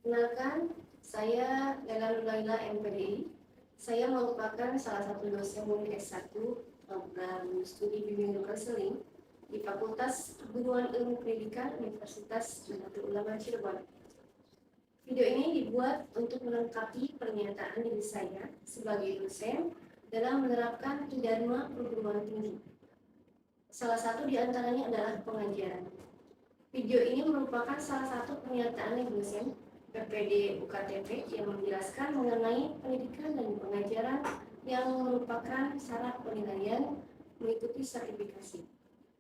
Perkenalkan, saya Lela Nurlaila MPDI. Saya merupakan salah satu dosen S1 program studi bimbingan konseling di Fakultas Perguruan Ilmu Pendidikan Universitas Nahdlatul Ulama Cirebon. Video ini dibuat untuk melengkapi pernyataan diri saya sebagai dosen dalam menerapkan Dharma perguruan tinggi. Salah satu di antaranya adalah pengajaran. Video ini merupakan salah satu pernyataan dari dosen PPD UKTP yang menjelaskan mengenai pendidikan dan pengajaran yang merupakan syarat penilaian mengikuti sertifikasi.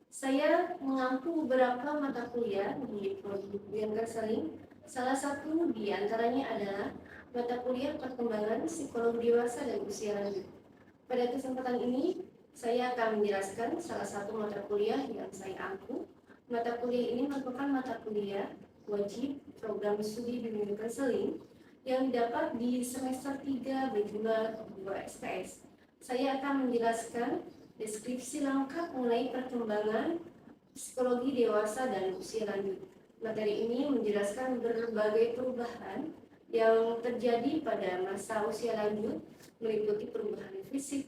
Saya mengampu beberapa mata kuliah di prodi bimbingan konseling. Salah satu di antaranya adalah mata kuliah perkembangan psikologi dewasa dan usia lanjut. Pada kesempatan ini, saya akan menjelaskan salah satu mata kuliah yang saya ampu. Mata kuliah ini merupakan mata kuliah wajib program studi bimbingan konseling yang didapat di semester 3 berjumlah 2 SKS. Saya akan menjelaskan deskripsi lengkap mengenai perkembangan psikologi dewasa dan usia lanjut. Materi ini menjelaskan berbagai perubahan yang terjadi pada masa usia lanjut, meliputi perubahan fisik,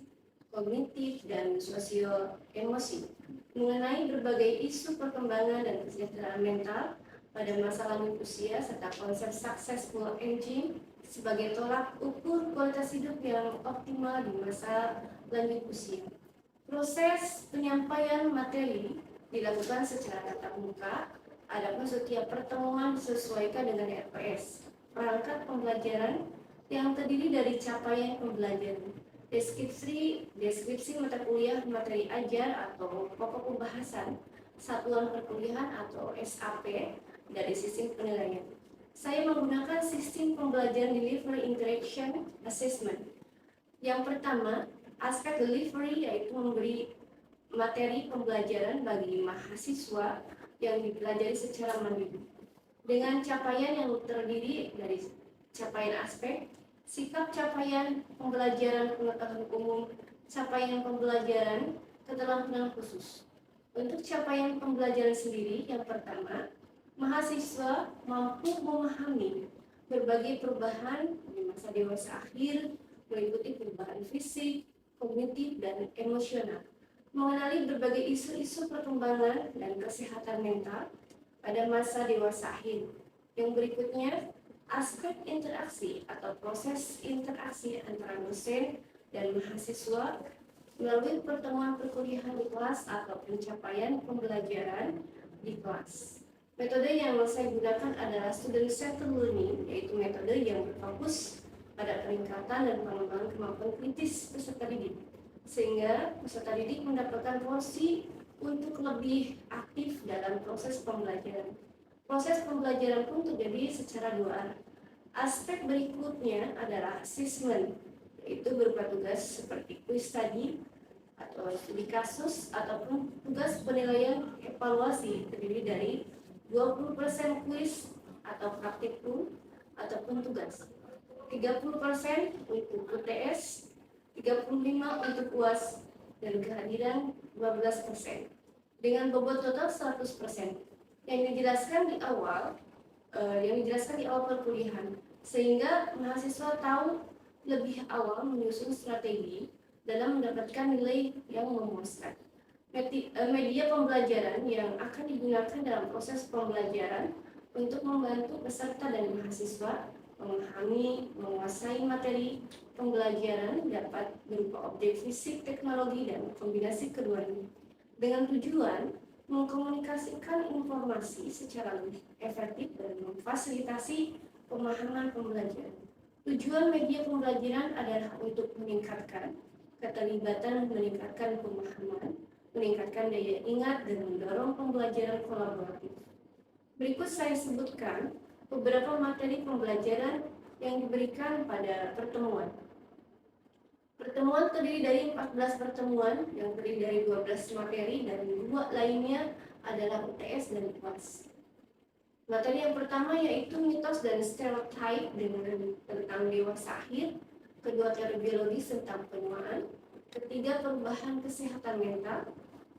kognitif, dan sosio-emosi, mengenai berbagai isu perkembangan dan kesejahteraan mental pada masa lanjut usia, serta konsep successful aging sebagai tolak ukur kualitas hidup yang optimal di masa lanjut usia. Proses penyampaian materi dilakukan secara tatap muka, adapun setiap pertemuan disesuaikan dengan RPS, perangkat pembelajaran yang terdiri dari capaian pembelajaran, deskripsi mata kuliah, materi ajar atau pokok pembahasan, satuan perkuliahan atau SAP, dari sistem penilaian. Saya menggunakan sistem pembelajaran Delivery Interaction Assessment. Yang pertama, aspek delivery yaitu memberi materi pembelajaran bagi mahasiswa yang dipelajari secara mandiri. Dengan capaian yang terdiri dari capaian aspek, sikap capaian pembelajaran pengetahuan umum, capaian pembelajaran keterampilan khusus. Untuk capaian pembelajaran sendiri, yang pertama, mahasiswa mampu memahami berbagai perubahan di masa dewasa akhir, meliputi perubahan fisik, kognitif, dan emosional, mengenali berbagai isu-isu perkembangan dan kesehatan mental pada masa dewasa akhir. Yang berikutnya, aspek interaksi atau proses interaksi antara dosen dan mahasiswa melalui pertemuan perkuliahan di kelas atau pencapaian pembelajaran di kelas. Metode yang saya gunakan adalah student-centered learning, yaitu metode yang berfokus pada peningkatan dan pengembangan kemampuan kritis peserta didik, sehingga peserta didik mendapatkan porsi untuk lebih aktif dalam proses pembelajaran. Proses pembelajaran pun terjadi secara dua arah. Aspek berikutnya adalah assessment, yaitu berupa tugas seperti quiz study atau studi kasus ataupun tugas penilaian evaluasi terdiri dari 20% kuis atau praktikum ataupun tugas, 30% untuk UTS, 35% untuk UAS, dan kehadiran 12%. Dengan bobot total 100% yang dijelaskan di awal perkuliahan, sehingga mahasiswa tahu lebih awal menyusun strategi dalam mendapatkan nilai yang memuaskan. Media pembelajaran yang akan digunakan dalam proses pembelajaran untuk membantu peserta dan mahasiswa memahami, menguasai materi pembelajaran dapat berupa objek fisik, teknologi, dan kombinasi keduanya, dengan tujuan mengkomunikasikan informasi secara lebih efektif dan memfasilitasi pemahaman pembelajaran. Tujuan media pembelajaran adalah untuk meningkatkan keterlibatan, meningkatkan pemahaman, meningkatkan daya ingat, dan mendorong pembelajaran kolaboratif. Berikut saya sebutkan beberapa materi pembelajaran yang diberikan pada pertemuan. Pertemuan terdiri dari 14 pertemuan yang terdiri dari 12 materi dan 2 lainnya adalah UTS dan UAS. Materi yang pertama yaitu mitos dan stereotype tentang dewasa akhir, kedua teori biologis tentang penuaan, ketiga perubahan kesehatan mental,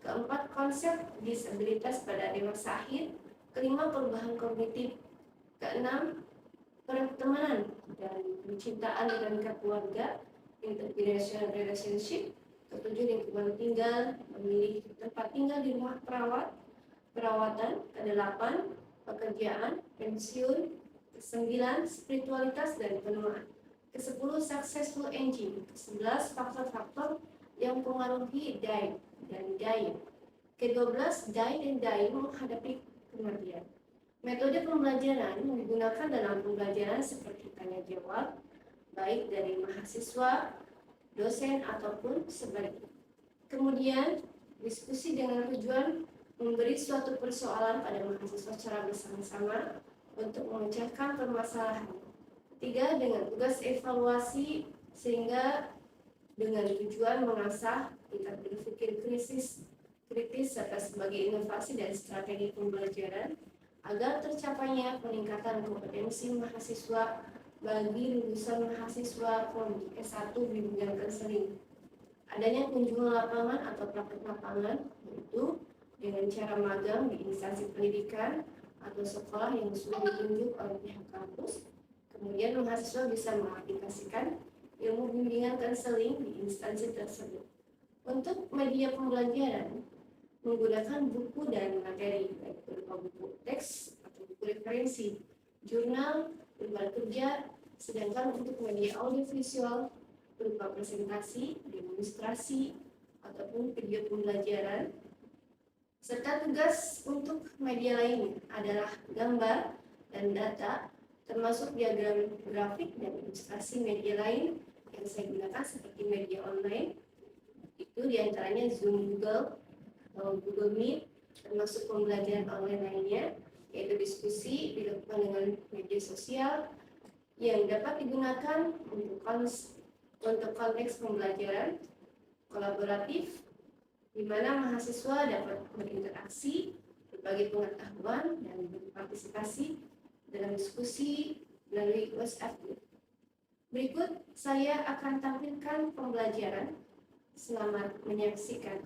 keempat konsep disabilitas pada dewasa akhir, kelima perubahan kognitif, keenam pertemanan dan percintaan dan keluarga, intergenerational relationship. Ketujuh, lingkungan tinggal, memilih tempat tinggal di rumah perawatan. Kedelapan, pekerjaan, pensiun. Kesembilan, spiritualitas dan penuaan. Kesepuluh, successful engine. Kesebelas, faktor-faktor yang mempengaruhi die dan dying. Ke-12, die dan dying menghadapi kematian. Metode pembelajaran yang digunakan dalam pembelajaran seperti tanya jawab, baik dari mahasiswa, dosen, ataupun sebaliknya. Kemudian, diskusi dengan tujuan memberi suatu persoalan pada mahasiswa secara bersama-sama untuk memecahkan permasalahan. Ketiga, dengan tugas evaluasi sehingga dengan tujuan mengasah tingkat berpikir kritis serta sebagai inovasi dan strategi pembelajaran agar tercapainya peningkatan kompetensi mahasiswa bagi lulusan mahasiswa prodi S1 bimbingan konseling. Adanya kunjungan lapangan atau praktek lapangan, yaitu dengan cara magang di instansi pendidikan atau sekolah yang sudah ditunjuk oleh pihak kampus. Kemudian mahasiswa bisa mengaplikasikan ilmu bimbingan konseling di instansi tersebut. Untuk media pembelajaran menggunakan buku dan materi, baik berupa buku teks atau buku referensi, jurnal, lembar kerja. Sedangkan untuk media audiovisual berupa presentasi, demonstrasi, ataupun video pembelajaran. Serta tugas untuk media lainnya adalah gambar dan data, termasuk diagram grafik dan ilustrasi media lain yang saya gunakan seperti media online. Itu diantaranya Zoom, Google Meet, termasuk pembelajaran online lainnya, yaitu diskusi dilakukan dengan media sosial yang dapat digunakan untuk konteks pembelajaran kolaboratif, di mana mahasiswa dapat berinteraksi, berbagi pengetahuan, dan berpartisipasi dalam diskusi melalui WhatsApp group. Berikut saya akan tampilkan pembelajaran. Selamat menyaksikan.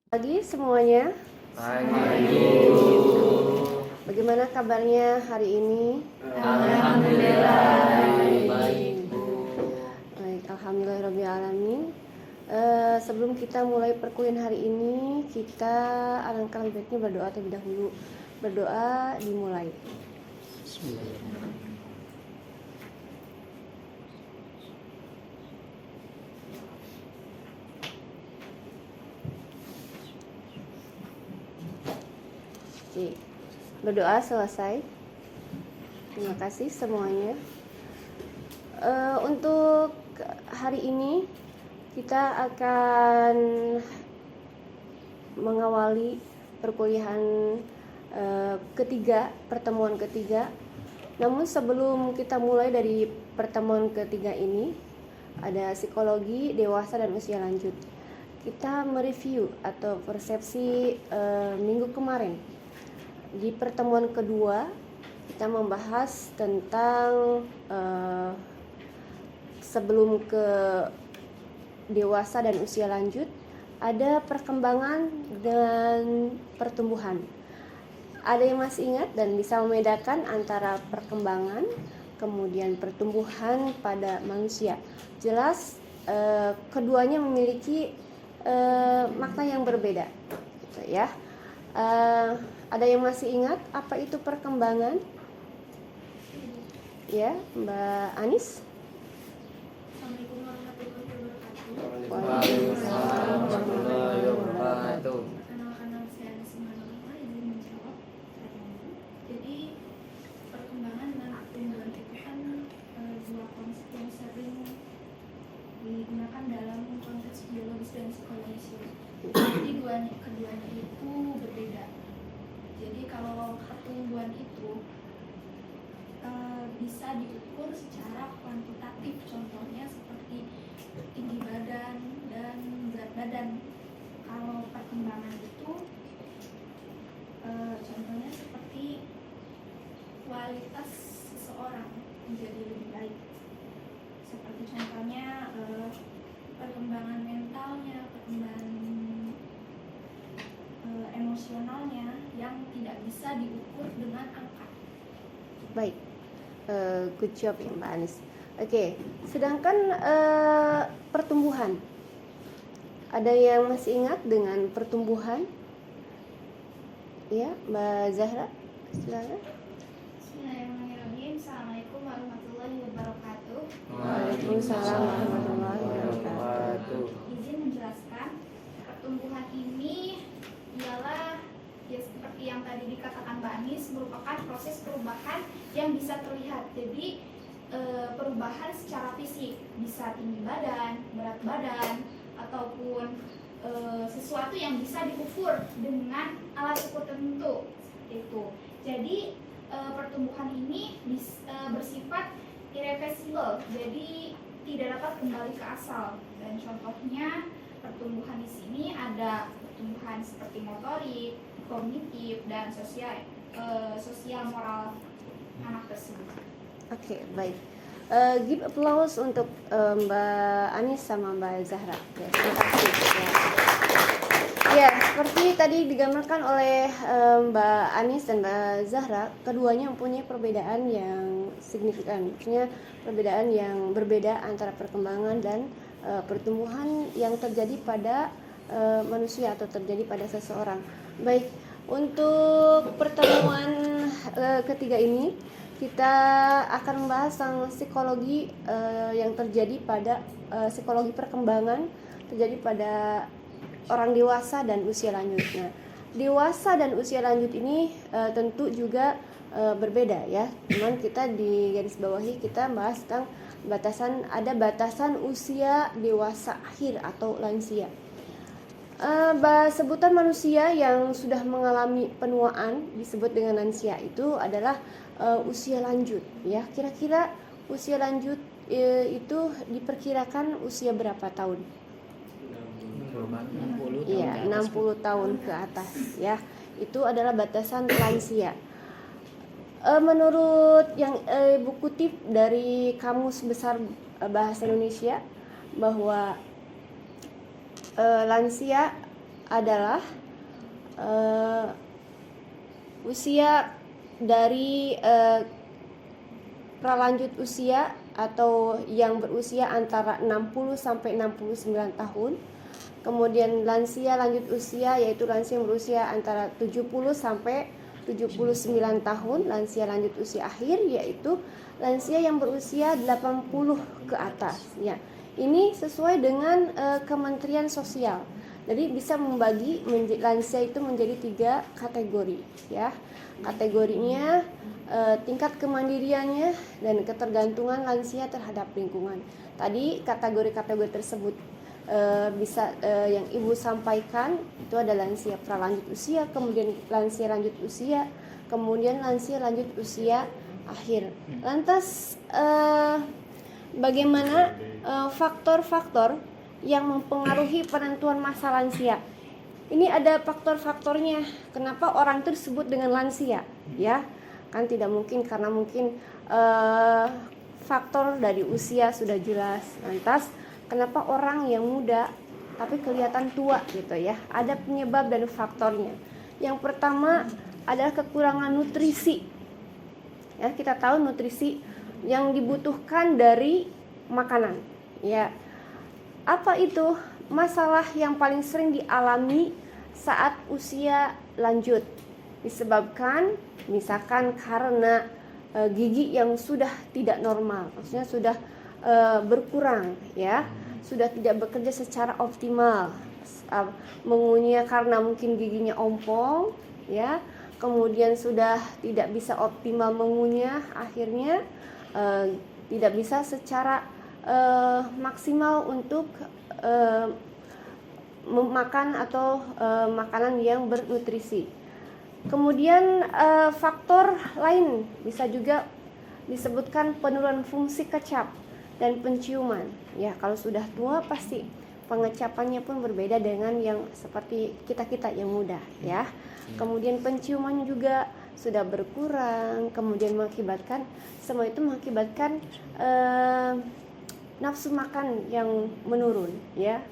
Pagi semuanya. Pagi. Bagaimana kabarnya hari ini? Alhamdulillah baik, Bu. Baik, alhamdulillahirobbilalamin. Sebelum kita mulai perkuliahan hari ini, kita alangkah lebih baiknya berdoa terlebih dahulu. Berdoa dimulai. Bismillahirrahmanirrahim. Oke, berdoa selesai. Terima kasih semuanya. Untuk hari ini kita akan mengawali perkuliahan pertemuan ketiga. Namun sebelum kita mulai dari pertemuan ketiga ini, ada psikologi dewasa dan usia lanjut. Kita mereview atau persepsi minggu kemarin. Di pertemuan kedua kita membahas tentang sebelum ke dewasa dan usia lanjut ada perkembangan dan pertumbuhan. Ada yang masih ingat dan bisa membedakan antara perkembangan kemudian pertumbuhan pada manusia. Jelas keduanya memiliki makna yang berbeda, gitu ya. Ada yang masih ingat apa itu perkembangan? Ya, Mbak Anis? Assalamualaikum warahmatullahi wabarakatuh. Waalaikumsalam warahmatullahi wabarakatuh. Anak-anak saya semuanya izin menjawab. Jadi perkembangan dan pertumbuhan itu kan dua konsep yang sering digunakan dalam konteks biologis dan psikologis. Jadi keduanya itu berbeda. Jadi kalau pertumbuhan itu bisa diukur secara kuantitatif, contohnya seperti tinggi badan dan berat badan. Kalau perkembangan itu contohnya seperti kualitas seseorang menjadi lebih baik, seperti contohnya perkembangan mentalnya, perkembangan emosionalnya yang tidak bisa diukur dengan baik. Good job ya Mbak Anis. Oke, sedangkan pertumbuhan, ada yang masih ingat dengan pertumbuhan? Ya, Mbak Zahra, silakan. Bismillahirrahmanirrahim. Assalamualaikum warahmatullahi wabarakatuh. Waalaikumsalam warahmatullahi wabarakatuh. Izin menjelaskan, pertumbuhan ini ialah ya seperti yang tadi dikatakan Mbak Anis, merupakan proses perubahan yang bisa terlihat. Jadi perubahan secara fisik, bisa tinggi badan, berat badan, ataupun sesuatu yang bisa diukur dengan alat ukur tertentu seperti itu. Jadi pertumbuhan ini bersifat irreversible, jadi tidak dapat kembali ke asal. Dan contohnya pertumbuhan di sini ada pertumbuhan seperti motorik, kognitif, dan sosial moral anak tersebut. Oke, baik. Give applause untuk Mbak Anis sama Mbak Zahra. Ya, terima kasih. Ya, seperti tadi digambarkan oleh Mbak Anis dan Mbak Zahra, keduanya mempunyai perbedaan yang signifikan. Maksudnya perbedaan yang berbeda antara perkembangan dan pertumbuhan yang terjadi pada manusia atau terjadi pada seseorang. Baik, untuk pertemuan ketiga ini kita akan membahas tentang psikologi yang terjadi pada psikologi perkembangan terjadi pada orang dewasa dan usia lanjut. Nah, dewasa dan usia lanjut ini tentu juga berbeda ya. Cuman kita di garis bawahi kita bahas tentang batasan usia dewasa akhir atau lansia. Sebutan manusia yang sudah mengalami penuaan disebut dengan lansia itu adalah usia lanjut ya. Kira-kira usia lanjut itu diperkirakan usia berapa tahun? 60 Iya, 60 tahun ke atas ya. Itu adalah batasan lansia. Menurut yang Ibu kutip dari Kamus Besar Bahasa Indonesia bahwa lansia adalah usia dari pralanjut usia atau yang berusia antara 60 sampai 69 tahun. Kemudian lansia lanjut usia yaitu lansia yang berusia antara 70 sampai 79 tahun. Lansia lanjut usia akhir yaitu lansia yang berusia 80 ke atas ya. Ini sesuai dengan Kementerian Sosial. Jadi bisa membagi lansia itu menjadi 3 kategori ya. Kategorinya tingkat kemandiriannya dan ketergantungan lansia terhadap lingkungan. Tadi kategori-kategori tersebut bisa yang Ibu sampaikan itu ada lansia pralanjut usia, kemudian lansia lanjut usia, kemudian lansia lanjut usia akhir. Lantas bagaimana faktor-faktor yang mempengaruhi penentuan masa lansia? Ini ada faktor-faktornya. Kenapa orang itu disebut dengan lansia? Ya, kan tidak mungkin karena mungkin faktor dari usia sudah jelas. Lantas kenapa orang yang muda tapi kelihatan tua gitu ya? Ada penyebab dan faktornya. Yang pertama adalah kekurangan nutrisi. Ya, kita tahu nutrisi yang dibutuhkan dari makanan. Ya, apa itu? Masalah yang paling sering dialami saat usia lanjut disebabkan misalkan karena gigi yang sudah tidak normal, maksudnya sudah berkurang ya, sudah tidak bekerja secara optimal, mengunyah karena mungkin giginya ompong ya, kemudian sudah tidak bisa optimal mengunyah, akhirnya tidak bisa secara maksimal untuk makan atau makanan yang bernutrisi. Kemudian faktor lain bisa juga disebutkan penurunan fungsi kecap dan penciuman. Ya, kalau sudah tua pasti pengecapannya pun berbeda dengan yang seperti kita-kita yang muda ya. Kemudian penciuman juga sudah berkurang, kemudian mengakibatkan semua itu mengakibatkan nafsu makan yang menurun ya.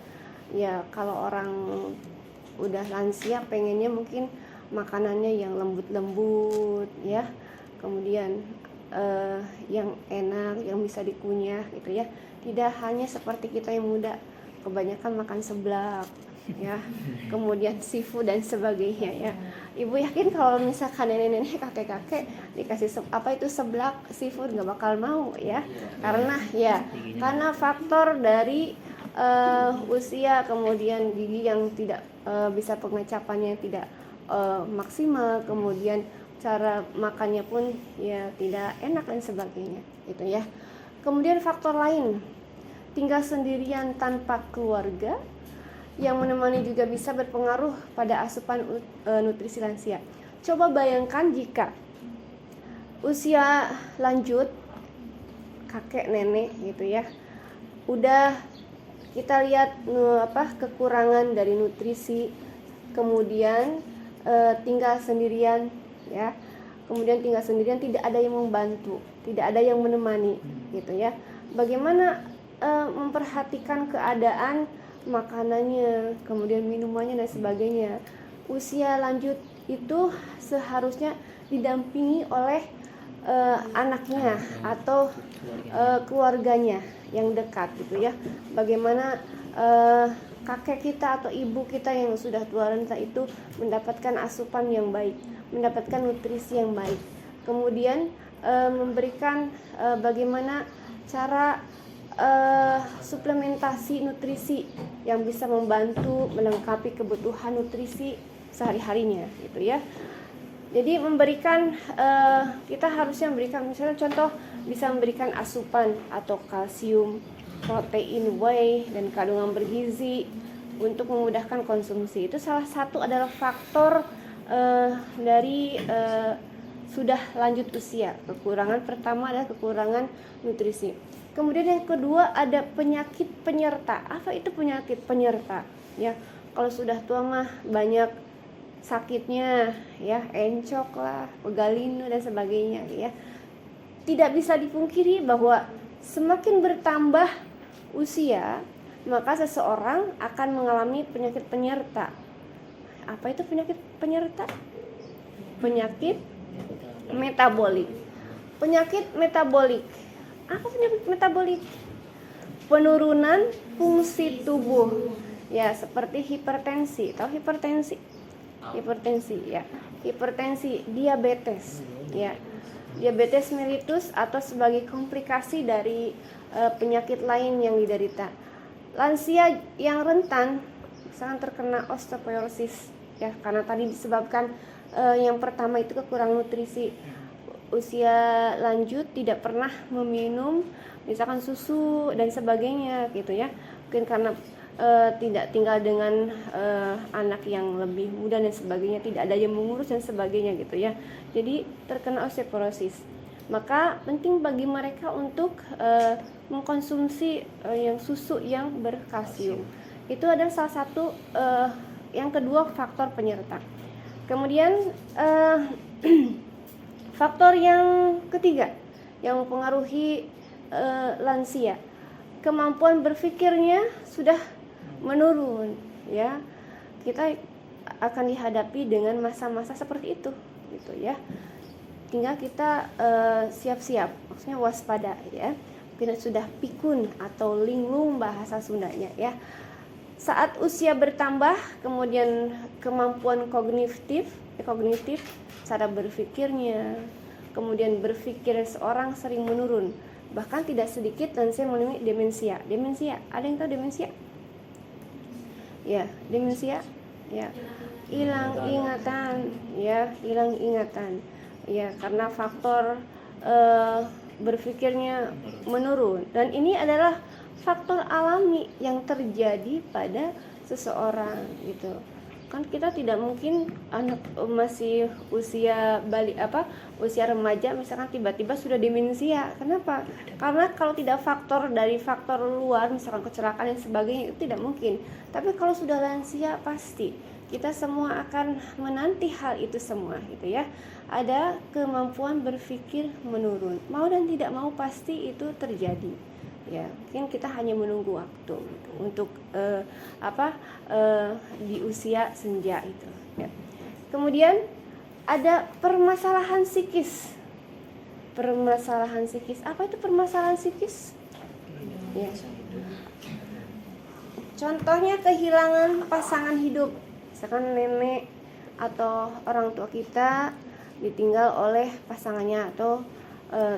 Ya, kalau orang udah lansia pengennya mungkin makanannya yang lembut-lembut ya. Kemudian yang enak, yang bisa dikunyah gitu ya. Tidak hanya seperti kita yang muda, kebanyakan makan seblak ya, kemudian seafood dan sebagainya ya. Ibu yakin kalau misalkan nenek-nenek, kakek-kakek dikasih apa itu seblak seafood nggak bakal mau ya, karena faktor dari usia, kemudian gigi yang tidak bisa pengecapannya tidak maksimal, kemudian cara makannya pun ya tidak enak dan sebagainya gitu ya. Kemudian faktor lain, tinggal sendirian tanpa keluarga yang menemani juga bisa berpengaruh pada asupan nutrisi lansia. Coba bayangkan jika usia lanjut, kakek nenek gitu ya, udah kita lihat kekurangan dari nutrisi, kemudian tinggal sendirian ya, kemudian tinggal sendirian, tidak ada yang membantu, tidak ada yang menemani gitu ya. Bagaimana memperhatikan keadaan makanannya, kemudian minumannya dan sebagainya. Usia lanjut itu seharusnya didampingi oleh anaknya atau keluarganya yang dekat gitu ya. Bagaimana kakek kita atau ibu kita yang sudah tua renta itu mendapatkan asupan yang baik, mendapatkan nutrisi yang baik. Kemudian memberikan bagaimana cara suplementasi nutrisi yang bisa membantu melengkapi kebutuhan nutrisi sehari-harinya gitu ya. Jadi memberikan kita harusnya memberikan, misalnya contoh bisa memberikan asupan atau kalsium, protein whey dan kandungan bergizi untuk memudahkan konsumsi. Itu salah satu adalah faktor dari sudah lanjut usia. Kekurangan pertama adalah kekurangan nutrisi. Kemudian yang kedua ada penyakit penyerta. Apa itu penyakit penyerta? Ya, kalau sudah tua mah banyak sakitnya, ya, encok lah, pegalinu dan sebagainya, ya. Tidak bisa dipungkiri bahwa semakin bertambah usia, maka seseorang akan mengalami penyakit penyerta. Apa itu penyakit penyerta? Penyakit metabolik. Penyakit metabolik. Apa penyakit metabolik? Penurunan fungsi tubuh. Ya, seperti hipertensi. Tahu hipertensi? Hipertensi ya. Hipertensi, diabetes ya. Diabetes mellitus atau sebagai komplikasi dari penyakit lain yang diderita. Lansia yang rentan sangat terkena osteoporosis ya, karena tadi disebabkan yang pertama itu kekurangan nutrisi. Usia lanjut tidak pernah meminum misalkan susu dan sebagainya gitu ya, mungkin karena tidak tinggal dengan anak yang lebih muda dan sebagainya, tidak ada yang mengurus dan sebagainya gitu ya, jadi terkena osteoporosis. Maka penting bagi mereka untuk mengkonsumsi yang susu yang berkalsium. Itu adalah salah satu yang kedua faktor penyerta. Kemudian faktor yang ketiga yang mempengaruhi lansia, kemampuan berpikirnya sudah menurun ya. Kita akan dihadapi dengan masa-masa seperti itu gitu ya. Tinggal kita siap-siap, maksudnya waspada ya. Mungkin sudah pikun atau linglung bahasa Sundanya ya. Saat usia bertambah, kemudian kemampuan kognitif, cara berpikirnya, kemudian berpikir seorang sering menurun. Bahkan tidak sedikit lansia mengalami demensia. Demensia, ada yang tahu demensia? Ya, demensia, ya, hilang ingatan, ya, hilang ingatan, ya, karena faktor berpikirnya menurun. Dan ini adalah faktor alami yang terjadi pada seseorang gitu. Kan kita tidak mungkin anak masih usia usia remaja misalkan tiba-tiba sudah demensia. Kenapa? Karena kalau tidak faktor dari faktor luar misalkan kecelakaan dan sebagainya itu tidak mungkin. Tapi kalau sudah lansia pasti kita semua akan menanti hal itu semua gitu ya. Ada kemampuan berpikir menurun. Mau dan tidak mau pasti itu terjadi. Ya, mungkin kita hanya menunggu waktu gitu, untuk di usia senja itu ya. Kemudian ada permasalahan psikis. permasalahan psikis. Apa itu permasalahan psikis? Ya. Contohnya kehilangan pasangan hidup, misalkan nenek atau orang tua kita ditinggal oleh pasangannya, atau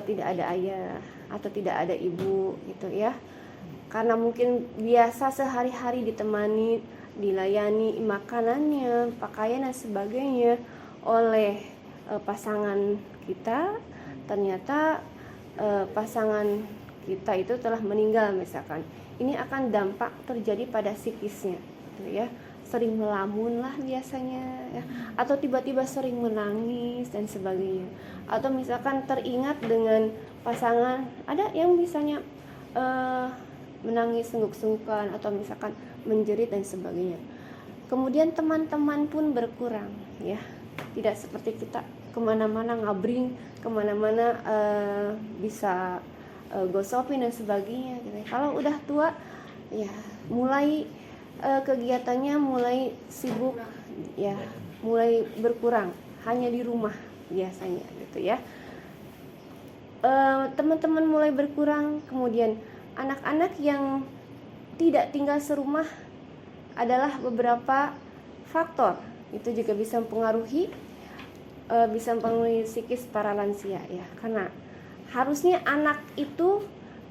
tidak ada ayah atau tidak ada ibu gitu ya. Karena mungkin biasa sehari-hari ditemani, dilayani makanannya, pakaian dan sebagainya oleh pasangan kita, ternyata pasangan kita itu telah meninggal misalkan. Ini akan dampak terjadi pada psikisnya gitu ya. Sering melamun lah biasanya ya. Atau tiba-tiba sering menangis dan sebagainya. Atau misalkan teringat dengan pasangan, ada yang misalnya menangis sengguk-senggukan atau misalkan menjerit dan sebagainya. Kemudian teman-teman pun berkurang ya. Tidak seperti kita kemana-mana ngabring, kemana-mana bisa gosopin dan sebagainya gitu. Kalau udah tua ya mulai kegiatannya mulai sibuk ya, mulai berkurang, hanya di rumah biasanya gitu ya. Teman-teman mulai berkurang, kemudian anak-anak yang tidak tinggal serumah adalah beberapa faktor. Itu juga bisa mempengaruhi psikis para lansia ya, karena harusnya anak itu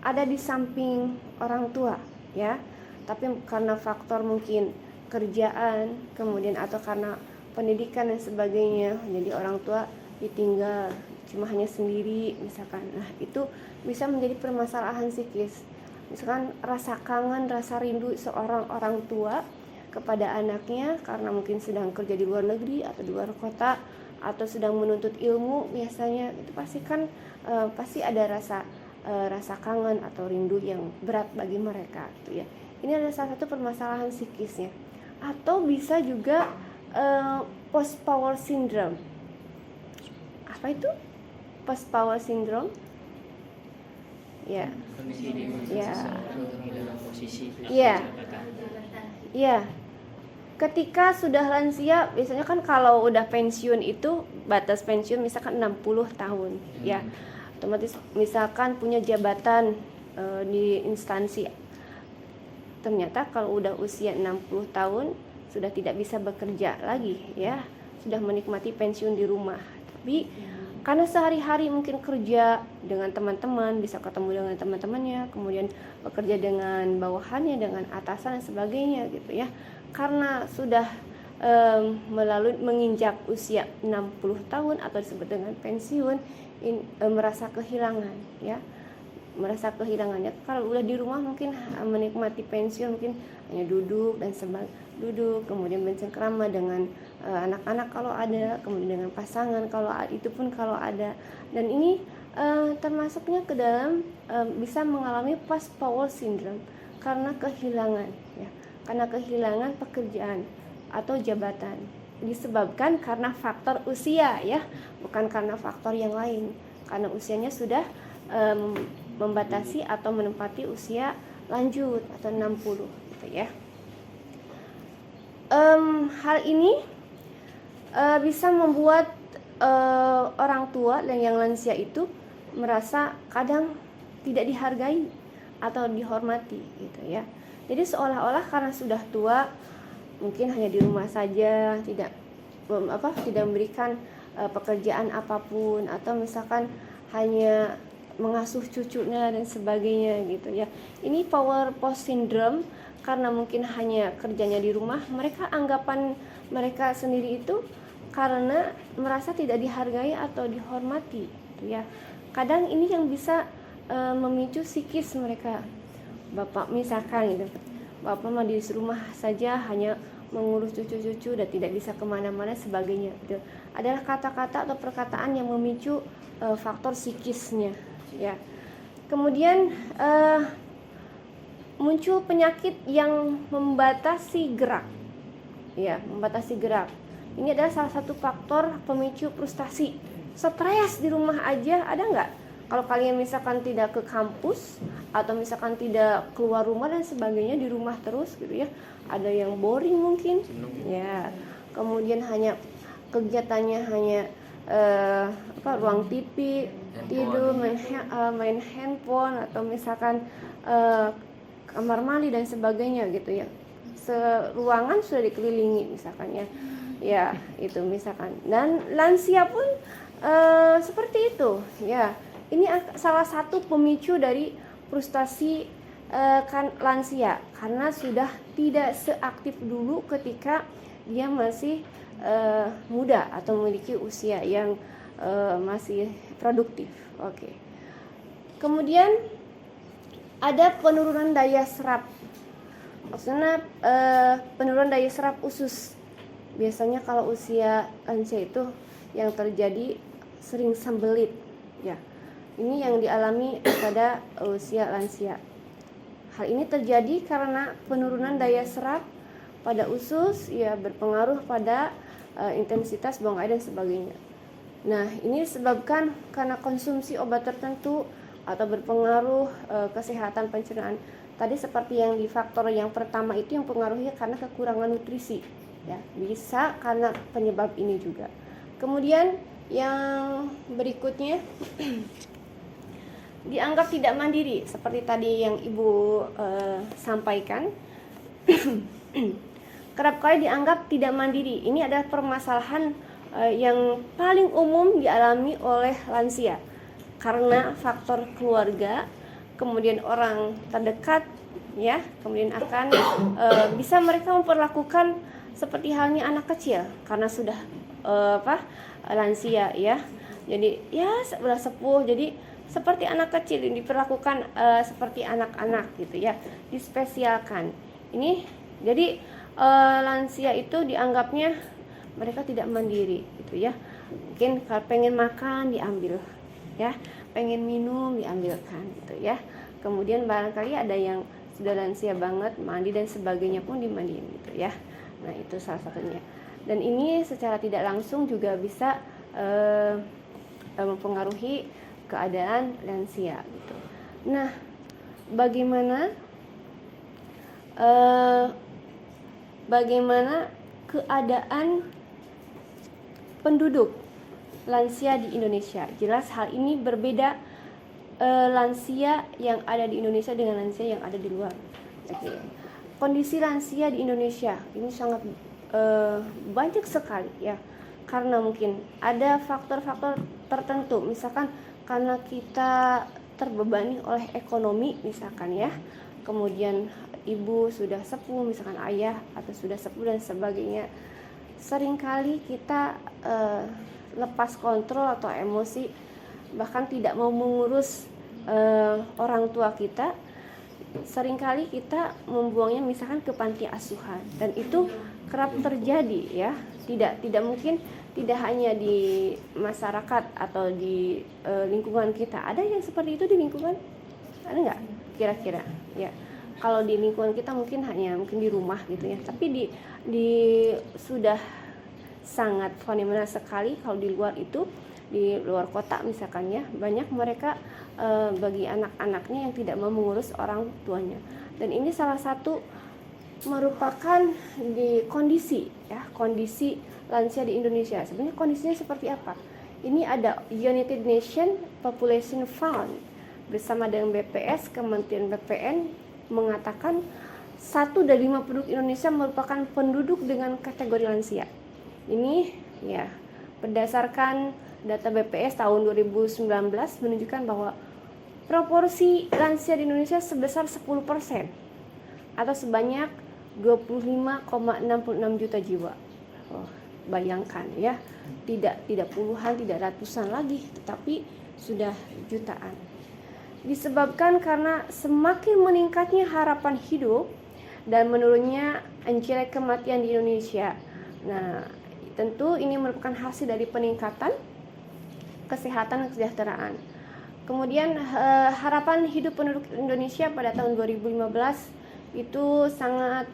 ada di samping orang tua ya, tapi karena faktor mungkin kerjaan, kemudian atau karena pendidikan dan sebagainya, jadi orang tua ditinggal cuma hanya sendiri misalkan. Nah, itu bisa menjadi permasalahan psikis. Misalkan rasa kangen, rasa rindu seorang orang tua kepada anaknya karena mungkin sedang kerja di luar negeri atau di luar kota atau sedang menuntut ilmu biasanya, itu pasti ada rasa kangen atau rindu yang berat bagi mereka gitu ya. Ini adalah salah satu permasalahan psikisnya. Atau bisa juga post power syndrome. Apa itu post power syndrome? Ya. Kondisi di mana Ya. seseorang di dalam posisi Ya. jabatan. Ya. Ketika sudah lansia, biasanya kan kalau udah pensiun itu batas pensiun misalkan 60 tahun ya. Otomatis misalkan punya jabatan di instansi, ternyata kalau udah usia 60 tahun sudah tidak bisa bekerja lagi ya, sudah menikmati pensiun di rumah. Tapi karena sehari-hari mungkin kerja dengan teman-teman, bisa ketemu dengan teman-temannya, kemudian bekerja dengan bawahannya, dengan atasan dan sebagainya gitu ya. Karena sudah menginjak usia 60 tahun atau disebut dengan pensiun, merasa kehilangan ya. Merasa kehilangannya. Kalau udah di rumah mungkin menikmati pensiun, mungkin hanya duduk dan duduk, kemudian bercengkrama dengan anak-anak kalau ada, kemudian dengan pasangan kalau itu pun kalau ada. Dan ini termasuknya ke dalam bisa mengalami post power syndrome karena kehilangan ya, karena kehilangan pekerjaan atau jabatan, disebabkan karena faktor usia ya, bukan karena faktor yang lain. Karena usianya sudah membatasi atau menempati usia lanjut atau 60 gitu ya. Hal ini bisa membuat orang tua dan yang lansia itu merasa kadang tidak dihargai atau dihormati gitu ya. Jadi seolah-olah karena sudah tua mungkin hanya di rumah saja, tidak memberikan pekerjaan apapun, atau misalkan hanya mengasuh cucunya dan sebagainya gitu ya. Ini power post syndrome karena mungkin hanya kerjanya di rumah, anggapan mereka sendiri itu karena merasa tidak dihargai atau dihormati gitu ya. Kadang ini yang bisa memicu psikis mereka. Bapak misalkan gitu, bapak mah di rumah saja hanya mengurus cucu-cucu dan tidak bisa kemana-mana sebagainya gitu. Adalah kata-kata atau perkataan yang memicu faktor psikisnya ya. Kemudian muncul penyakit yang membatasi gerak ya, membatasi gerak. Ini adalah salah satu faktor pemicu frustasi. Stres di rumah aja ada nggak? Kalau kalian misalkan tidak ke kampus atau misalkan tidak keluar rumah dan sebagainya, di rumah terus gitu ya, ada yang boring mungkin ya. Kemudian hanya kegiatannya hanya ruang TV, tidur, main handphone atau misalkan kamar mandi dan sebagainya gitu ya. Ruangan sudah dikelilingi misalkan ya. Ya, itu misalkan. Dan lansia pun seperti itu ya. Ini salah satu pemicu dari frustasi lansia karena sudah tidak seaktif dulu ketika dia masih muda atau memiliki usia yang masih produktif. Oke. Kemudian ada penurunan daya serap. Maksudnya penurunan daya serap usus. Biasanya kalau usia lansia itu yang terjadi sering sembelit ya. Ini yang dialami pada usia lansia. Hal ini terjadi karena penurunan daya serap pada usus ya berpengaruh pada intensitas buang air dan sebagainya. Nah, ini disebabkan karena konsumsi obat tertentu atau berpengaruh kesehatan pencernaan. Tadi seperti yang di faktor yang pertama itu yang pengaruhnya karena kekurangan nutrisi ya, bisa karena penyebab ini juga. Kemudian yang berikutnya dianggap tidak mandiri seperti tadi yang Ibu sampaikan. Kerap kali dianggap tidak mandiri. Ini adalah permasalahan yang paling umum dialami oleh lansia karena faktor keluarga, kemudian orang terdekat ya, kemudian akan bisa mereka memperlakukan seperti halnya anak kecil karena sudah lansia ya. Jadi ya sudah sepuh, jadi seperti anak kecil yang diperlakukan seperti anak-anak gitu ya, dispesialkan. Ini jadi lansia itu dianggapnya mereka tidak mandiri gitu ya. Mungkin kalau pengen makan diambil ya, pengen minum diambilkan gitu ya. Kemudian barangkali ada yang sudah lansia banget, mandi dan sebagainya pun dimandiin gitu ya. Nah, itu salah satunya. Dan ini secara tidak langsung juga bisa mempengaruhi keadaan lansia gitu. Nah, bagaimana keadaan penduduk lansia di Indonesia? Jelas hal ini berbeda lansia yang ada di Indonesia dengan lansia yang ada di luar. Oke. Kondisi lansia di Indonesia ini sangat banyak sekali ya, karena mungkin ada faktor-faktor tertentu, misalkan karena kita terbebani oleh ekonomi misalkan ya, kemudian ibu sudah sepuh misalkan ayah atau sudah sepuh dan sebagainya, seringkali kita lepas kontrol atau emosi, bahkan tidak mau mengurus orang tua kita. Seringkali kita membuangnya misalkan ke panti asuhan, dan itu kerap terjadi ya. Tidak mungkin tidak hanya di masyarakat atau di lingkungan kita. Ada yang seperti itu di lingkungan? Ada nggak kira-kira ya? Kalau di lingkungan kita mungkin di rumah gitu ya, tapi di sudah sangat fenomenal sekali kalau di luar itu, di luar kota misalkan ya, banyak mereka bagi anak-anaknya yang tidak mau mengurus orang tuanya. Dan ini salah satu merupakan di kondisi lansia di Indonesia. Sebenarnya kondisinya seperti apa? Ini ada United Nations Population Fund bersama dengan BPS, Kementerian BPN mengatakan 1 dari 5 penduduk Indonesia merupakan penduduk dengan kategori lansia. Ini ya berdasarkan data BPS tahun 2019 menunjukkan bahwa proporsi lansia di Indonesia sebesar 10% atau sebanyak 25,66 juta jiwa. Bayangkan ya, tidak puluhan, tidak ratusan lagi, tetapi sudah jutaan. Disebabkan karena semakin meningkatnya harapan hidup dan menurunnya angka kematian di Indonesia. Nah, tentu ini merupakan hasil dari peningkatan kesehatan dan kesejahteraan. Kemudian harapan hidup penduduk Indonesia pada tahun 2015 itu sangat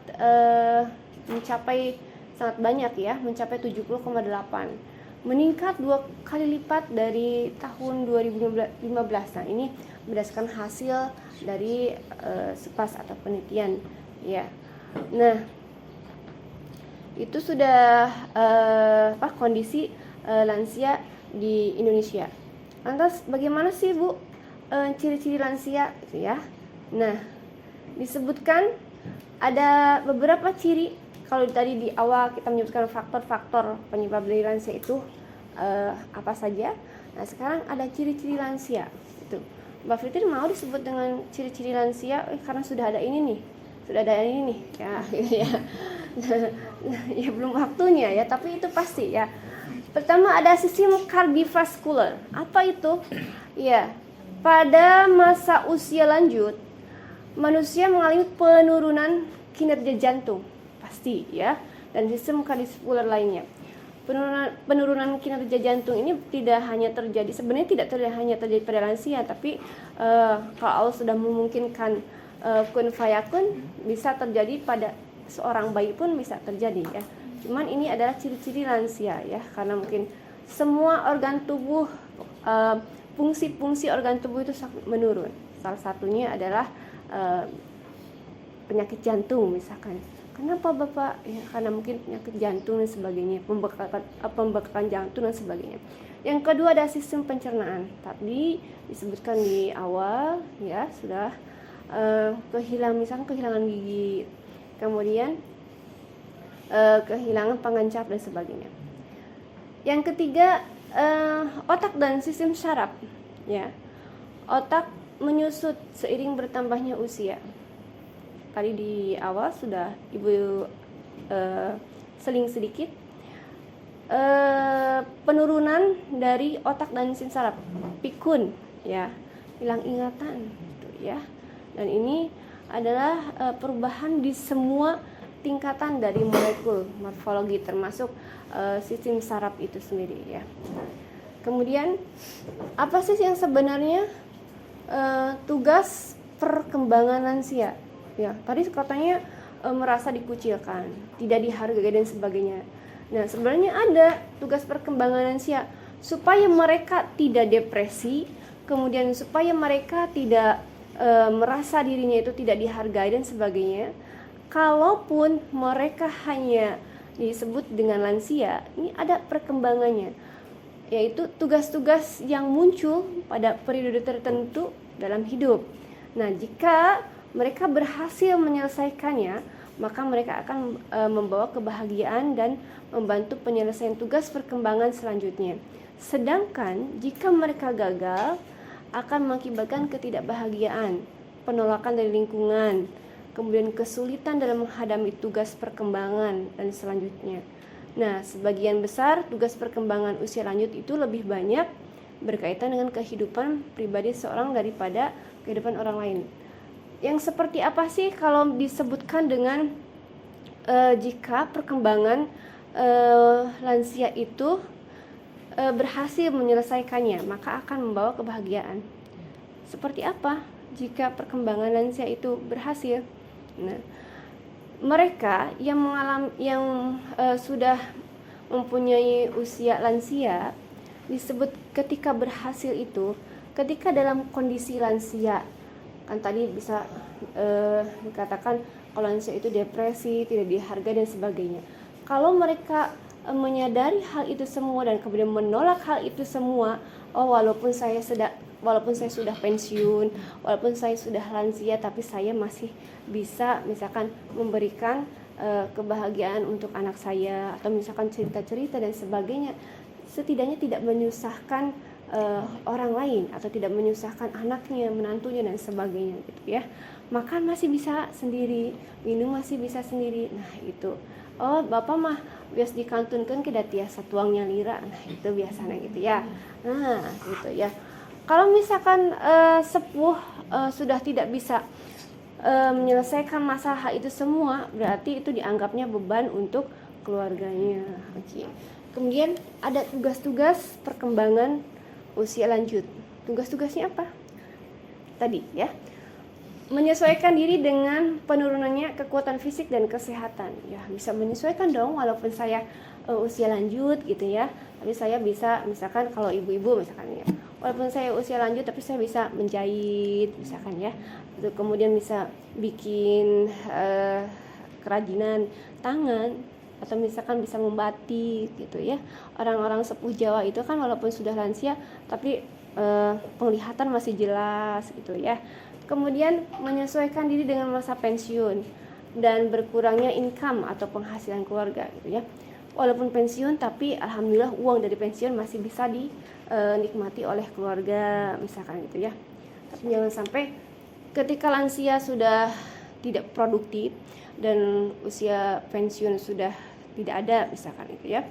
sangat banyak ya, mencapai 70,8, meningkat 2 kali lipat dari tahun 2015. Nah, ini berdasarkan hasil dari SEPAS atau penelitian ya. Nah, itu sudah kondisi lansia di Indonesia. Lantas bagaimana sih Bu ciri-ciri lansia gitu ya? Nah, disebutkan ada beberapa ciri. Kalau tadi di awal kita menyebutkan faktor-faktor penyebab dari lansia itu apa saja. Nah, sekarang ada ciri-ciri lansia itu. Mbak Fitri mau disebut dengan ciri-ciri lansia karena sudah ada ini nih. Sudah ada ini nih. Ya, gitu ya. Ya belum waktunya ya, tapi itu pasti ya. Pertama ada sistem kardiovaskular. Apa itu? Ya, pada masa usia lanjut manusia mengalami penurunan kinerja jantung, pasti ya, dan sistem kardiovaskular lainnya. Penurunan kinerja jantung ini tidak hanya terjadi, sebenarnya tidak hanya terjadi pada lansia, tapi kalau Allah sudah memungkinkan kun fayakun, bisa terjadi pada seorang bayi pun bisa terjadi ya. Cuman ini adalah ciri-ciri lansia ya, karena mungkin semua organ tubuh, fungsi-fungsi organ tubuh itu menurun. Salah satunya adalah penyakit jantung misalkan. Kenapa Bapak? Ya, karena mungkin penyakit jantung dan sebagainya, pembekakan jantung dan sebagainya. Yang kedua ada sistem pencernaan. Tadi disebutkan di awal ya, sudah kehilangan gigi, kemudian kehilangan pengencar dan sebagainya. Yang ketiga otak dan sistem saraf ya. Otak menyusut seiring bertambahnya usia. Tadi di awal sudah Ibu seling sedikit penurunan dari otak dan sistem saraf, pikun ya, hilang ingatan gitu ya. Dan ini adalah perubahan di semua tingkatan dari molekul morfologi termasuk sistem saraf itu sendiri ya. Kemudian apa sih yang sebenarnya tugas perkembangan lansia? Ya, tadi katanya merasa dikucilkan, tidak dihargai dan sebagainya. Nah, sebenarnya ada tugas perkembangan lansia supaya mereka tidak depresi, kemudian supaya mereka tidak merasa dirinya itu tidak dihargai dan sebagainya. Kalaupun mereka hanya disebut dengan lansia, ini ada perkembangannya, yaitu tugas-tugas yang muncul pada periode tertentu dalam hidup. Nah, jika mereka berhasil menyelesaikannya, maka mereka akan membawa kebahagiaan dan membantu penyelesaian tugas perkembangan selanjutnya. Sedangkan jika mereka gagal, akan mengakibatkan ketidakbahagiaan, penolakan dari lingkungan, kemudian kesulitan dalam menghadapi tugas perkembangan dan selanjutnya. Nah, sebagian besar tugas perkembangan usia lanjut itu lebih banyak berkaitan dengan kehidupan pribadi seorang daripada kehidupan orang lain. Yang seperti apa sih kalau disebutkan dengan jika perkembangan lansia itu berhasil menyelesaikannya, maka akan membawa kebahagiaan. Seperti apa jika perkembangan lansia itu berhasil? Nah, mereka yang sudah mempunyai usia lansia disebut ketika berhasil itu ketika dalam kondisi lansia. Kan tadi bisa dikatakan kalau lansia itu depresi, tidak dihargai dan sebagainya. Kalau mereka menyadari hal itu semua dan kemudian menolak hal itu semua, walaupun saya sudah pensiun, walaupun saya sudah lansia, tapi saya masih bisa misalkan memberikan kebahagiaan untuk anak saya, atau misalkan cerita-cerita dan sebagainya, setidaknya tidak menyusahkan orang lain atau tidak menyusahkan anaknya, menantunya dan sebagainya gitu ya. Makan masih bisa sendiri, minum masih bisa sendiri. Nah, itu. Oh, Bapak mah biasa dikantunkan ke tiasa tuangnya lira. Nah, itu biasanya gitu ya. Nah, gitu ya. Kalau misalkan sepuh sudah tidak bisa menyelesaikan masalah itu semua, berarti itu dianggapnya beban untuk keluarganya. Oke. Kemudian ada tugas-tugas perkembangan usia lanjut. Tugas-tugasnya apa? Tadi ya. Menyesuaikan diri dengan penurunannya kekuatan fisik dan kesehatan. Ya, bisa menyesuaikan dong walaupun saya usia lanjut gitu ya. Tapi saya bisa misalkan kalau ibu-ibu misalkan ya. Walaupun saya usia lanjut tapi saya bisa menjahit misalkan ya. Terus kemudian bisa bikin kerajinan tangan atau misalkan bisa membatik gitu ya. Orang-orang sepuh Jawa itu kan walaupun sudah lansia tapi penglihatan masih jelas gitu ya. Kemudian menyesuaikan diri dengan masa pensiun dan berkurangnya income atau penghasilan keluarga gitu ya. Walaupun pensiun tapi alhamdulillah uang dari pensiun masih bisa dinikmati oleh keluarga misalkan gitu ya. Tapi jangan sampai ketika lansia sudah tidak produktif dan usia pensiun sudah tidak ada misalkan itu ya,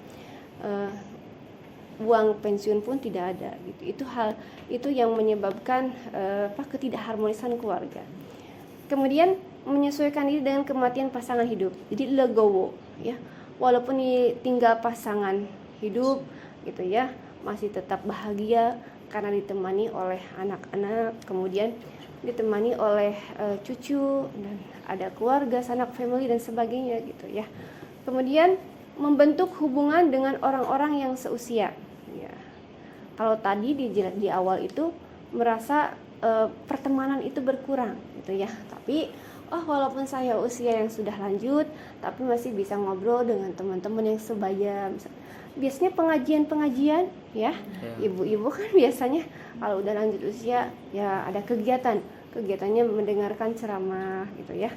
uang pensiun pun tidak ada gitu. Itu yang menyebabkan ketidakharmonisan keluarga. Kemudian menyesuaikan diri dengan kematian pasangan hidup, jadi legowo ya, walaupun tinggal pasangan hidup gitu ya, masih tetap bahagia karena ditemani oleh anak-anak, kemudian ditemani oleh cucu dan ada keluarga, sanak family dan sebagainya gitu ya. Kemudian membentuk hubungan dengan orang-orang yang seusia ya. Kalau tadi di awal itu merasa pertemanan itu berkurang gitu ya, tapi walaupun saya usia yang sudah lanjut tapi masih bisa ngobrol dengan teman-teman yang sebaya. Biasanya pengajian ya, ibu-ibu kan biasanya kalau udah lanjut usia ya ada kegiatannya mendengarkan ceramah gitu ya.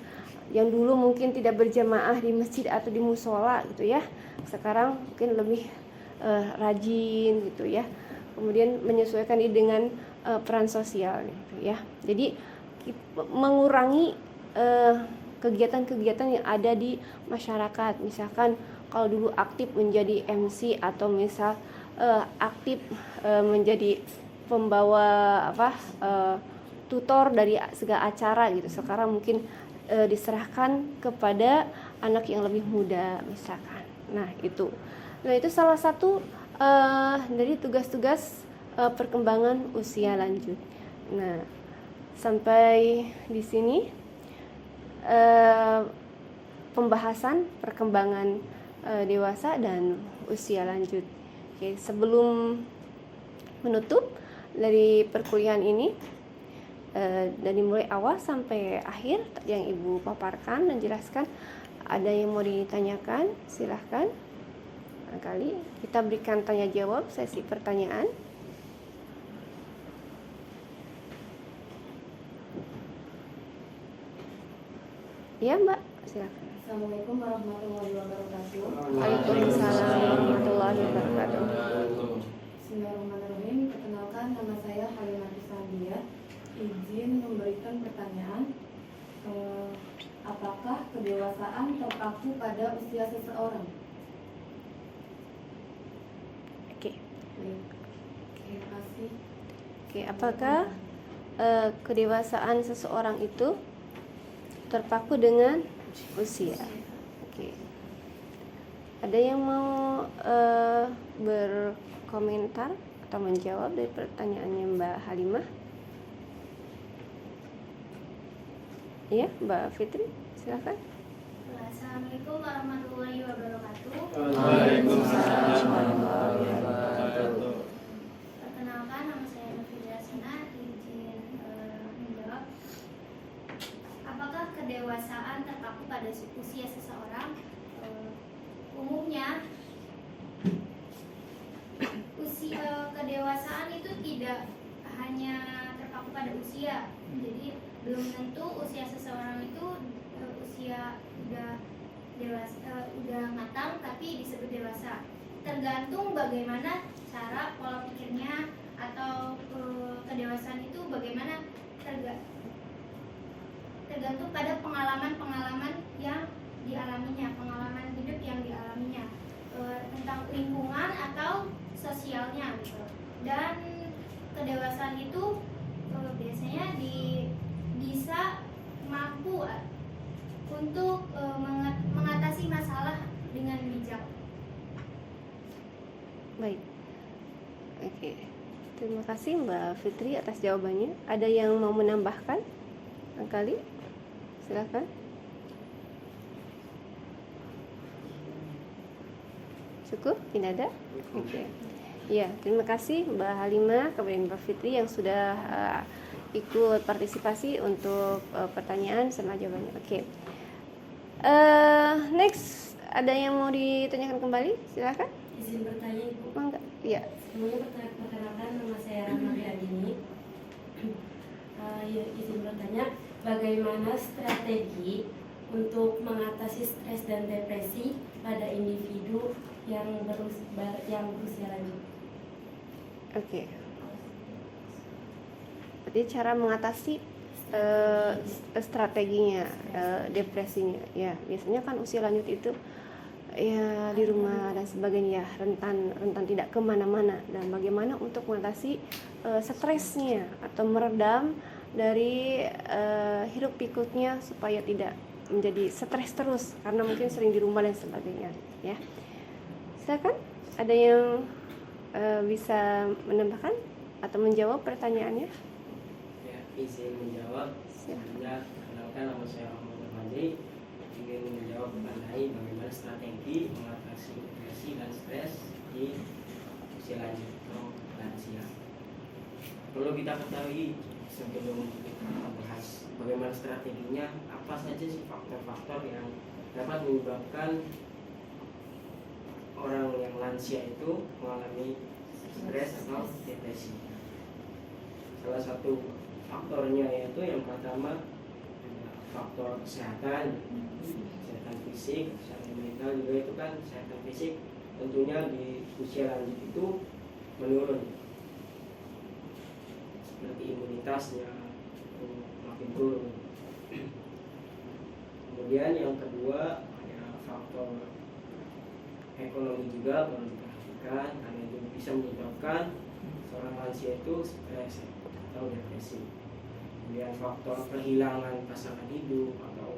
Yang dulu mungkin tidak berjamaah di masjid atau di musola gitu ya, sekarang mungkin lebih rajin gitu ya. Kemudian menyesuaikan diri dengan peran sosial gitu ya. Jadi mengurangi kegiatan-kegiatan yang ada di masyarakat. Misalkan kalau dulu aktif menjadi MC atau misal aktif menjadi pembawa tutor dari segala acara gitu, sekarang mungkin diserahkan kepada anak yang lebih muda misalkan. Nah itu salah satu dari tugas-tugas perkembangan usia lanjut. Nah sampai di sini pembahasan perkembangan dewasa dan usia lanjut. Oke, sebelum menutup dari perkuliahan ini, dari mulai awal sampai akhir yang Ibu paparkan dan jelaskan, ada yang mau ditanyakan silahkan. Barangkali kita berikan tanya jawab, sesi pertanyaan. Ya Mbak, silakan. Assalamualaikum warahmatullahi wabarakatuh. Waalaikumsalam warahmatullahi wabarakatuh. Bismillahirrahmanirrahim. Perkenalkan, nama saya Halimah Sandia. Izin memberikan pertanyaan. Apakah kedewasaan terpaku pada usia seseorang? Oke. Terima kasih. Oke, apakah kedewasaan seseorang itu terpaku dengan usia? Oke. Ada yang mau berkomentar atau menjawab dari pertanyaannya Mbak Halimah? Ya, Mbak Fitri, silakan. Assalamualaikum warahmatullahi wabarakatuh. Perkenalkan, nama saya Nufidra Sina. Izin menjawab. Apakah kedewasaan terpaku pada usia seseorang? Umumnya kedewasaan itu tidak hanya terpaku pada usia. Jadi belum tentu usia seseorang itu usia udah dewasa, udah matang tapi disebut dewasa. Tergantung bagaimana cara pola pikirnya atau kedewasaan itu bagaimana, tergantung pada pengalaman-pengalaman yang dialaminya, pengalaman hidup yang dialaminya, tentang lingkungan atau sosialnya gitu. Dan kedewasaan itu biasanya bisa mampu untuk mengatasi masalah dengan bijak. Baik. Oke. Terima kasih Mbak Fitri atas jawabannya. Ada yang mau menambahkan? Barangkali silakan. Cukup? Tidak ada? Oke. Ya, terima kasih Mbak Halimah kepada Mbak Fitri yang sudah ikut partisipasi untuk pertanyaan sama jawabannya. Oke. Next, ada yang mau ditanyakan kembali? Silakan. Izin bertanya Ibu. Mangga. Iya. Sebelumnya perkenalkan nama saya Rahmadi Andini. Ya, izin bertanya, bagaimana strategi untuk mengatasi stres dan depresi pada individu yang berusia lanjut? Oke. Berarti cara mengatasi strateginya depresinya ya, biasanya kan usia lanjut itu ya di rumah dan sebagainya, rentan tidak kemana-mana, dan bagaimana untuk mengatasi stresnya atau meredam dari hiruk pikuknya supaya tidak menjadi stres terus karena mungkin sering di rumah dan sebagainya ya. Silakan, ada yang bisa menambahkan atau menjawab pertanyaannya? Ya, izin menjawab. Sebelumnya perkenalkan, nama saya Ahmad Rahmadi. Ingin menjawab mengenai bagaimana strategi mengatasi depresi dan stres di usia lanjut atau lansia. Perlu kita ketahui sebelum kita membahas bagaimana strateginya, apa saja sih faktor-faktor yang dapat menyebabkan orang yang lansia itu mengalami stres atau depresi. Salah satu faktornya yaitu yang pertama faktor kesehatan fisik, kesehatan mental juga. Itu kan kesehatan fisik tentunya di usia lanjut itu menurun, seperti imunitasnya makin turun. Kemudian yang kedua ada faktor ekonomi juga perlu diperhatikan, karena itu bisa menyebabkan seorang lansia itu stres atau depresi. Kemudian faktor kehilangan pasangan hidup atau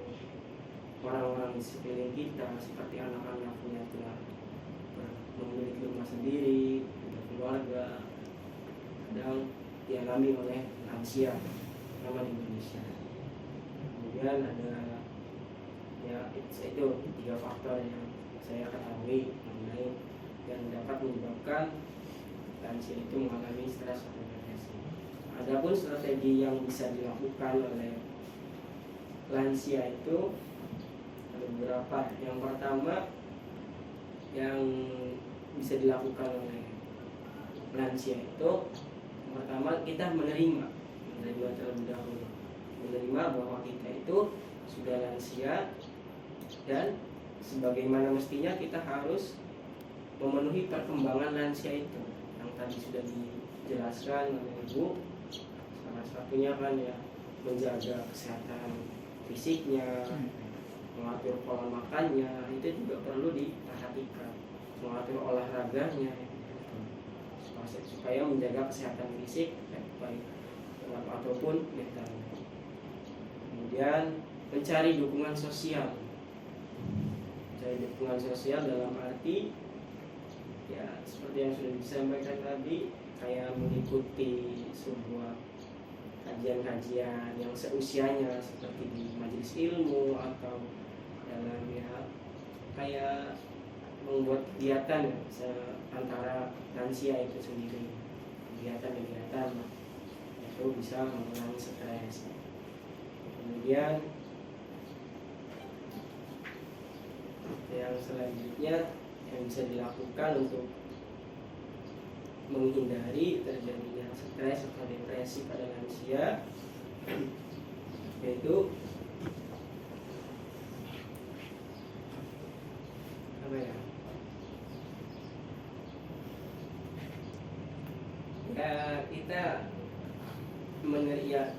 orang-orang di sekeliling kita seperti anak-anak yang telah memiliki rumah sendiri, keluarga, kadang dialami oleh lansia terutama di Indonesia. Kemudian ada ya itu 3 faktor yang saya ketahui mengenai yang dapat menyebabkan lansia itu mengalami stres atau depresi. Adapun strategi yang bisa dilakukan oleh lansia itu ada beberapa. Yang pertama yang bisa dilakukan oleh lansia itu, yang pertama kita menerima terlebih dahulu, menerima bahwa kita itu sudah lansia dan sebagaimana mestinya kita harus memenuhi perkembangan lansia itu yang tadi sudah dijelaskan oleh Ibu. Salah satunya kan ya menjaga kesehatan fisiknya, mengatur pola makannya, itu juga perlu diperhatikan, mengatur olahraganya supaya menjaga kesehatan fisik baik ataupun mental. Kemudian mencari dukungan sosial. Mencari dukungan sosial dalam arti ya seperti yang sudah disampaikan tadi, kayak mengikuti sebuah kajian-kajian yang seusianya seperti di majelis ilmu atau dalam ya kayak membuat kegiatan antara lansia itu sendiri, kegiatan-kegiatan itu bisa mengurangi stres. Kemudian yang selanjutnya yang bisa dilakukan untuk menghindari terjadinya stres atau depresi pada lansia yaitu apa ya? Ya kita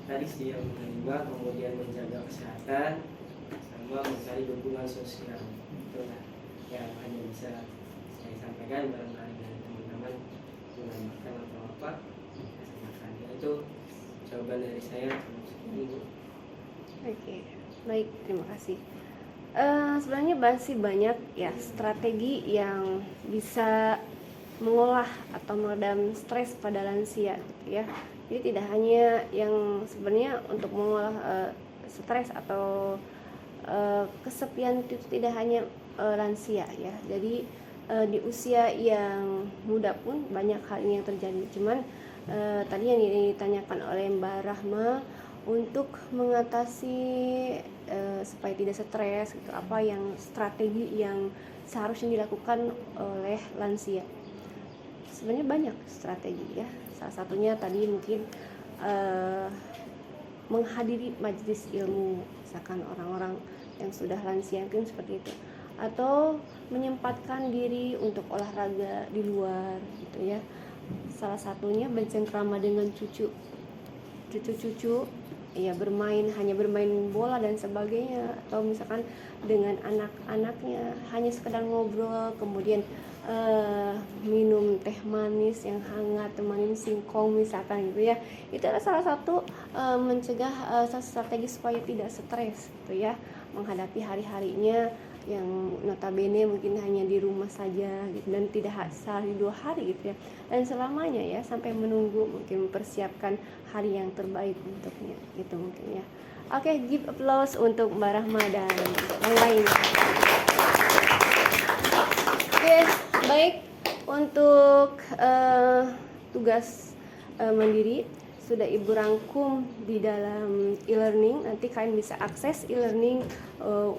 tadi sih yang menerima, kemudian menjaga kesehatan sama mencari dukungan sosial. Itulah yang hanya bisa saya sampaikan, barangkali dari teman-teman menambahkan atau apa ya, itu jawaban dari saya. Oke, baik, terima kasih. Sebenarnya masih banyak ya strategi yang bisa mengolah atau meredam stres pada lansia, gitu ya. Jadi tidak hanya yang sebenarnya untuk mengolah stres atau kesepian itu tidak hanya lansia ya. Jadi di usia yang muda pun banyak hal ini yang terjadi. Cuman tadi yang ditanyakan oleh Mbak Rahma untuk mengatasi supaya tidak stres gitu, apa yang strategi yang seharusnya dilakukan oleh lansia. Sebenarnya banyak strategi ya. Salah satunya tadi mungkin menghadiri majelis ilmu, misalkan orang-orang yang sudah lansia mungkin seperti itu, atau menyempatkan diri untuk olahraga di luar gitu ya. Salah satunya bercengkrama dengan cucu-cucu ya, hanya bermain bola dan sebagainya, atau misalkan dengan anak-anaknya hanya sekedar ngobrol, kemudian minum teh manis yang hangat, temanin singkong misalkan gitu ya. Itu adalah salah satu mencegah strategi supaya tidak stres gitu ya, menghadapi hari-harinya yang notabene mungkin hanya di rumah saja gitu, dan tidak sehari 2 hari gitu ya, dan selamanya ya, sampai menunggu mungkin mempersiapkan hari yang terbaik untuknya gitu mungkin ya. Oke, give applause untuk Mbak Rahma dan yang lain. Oke, baik, untuk tugas mandiri sudah Ibu rangkum di dalam e-learning. Nanti kalian bisa akses e-learning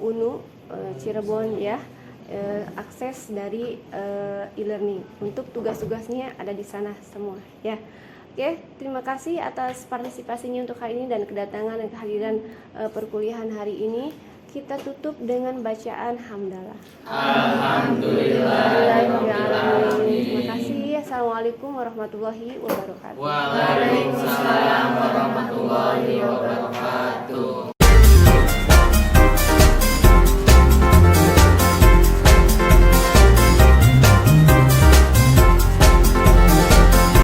UNU Cirebon ya, akses dari e-learning. Untuk tugas-tugasnya ada di sana semua ya. Oke, terima kasih atas partisipasinya untuk hari ini dan kedatangan dan kehadiran perkuliahan hari ini. Kita tutup dengan bacaan hamdalah. Alhamdulillah. Terima kasih. Assalamualaikum warahmatullahi wabarakatuh. Waalaikumsalam.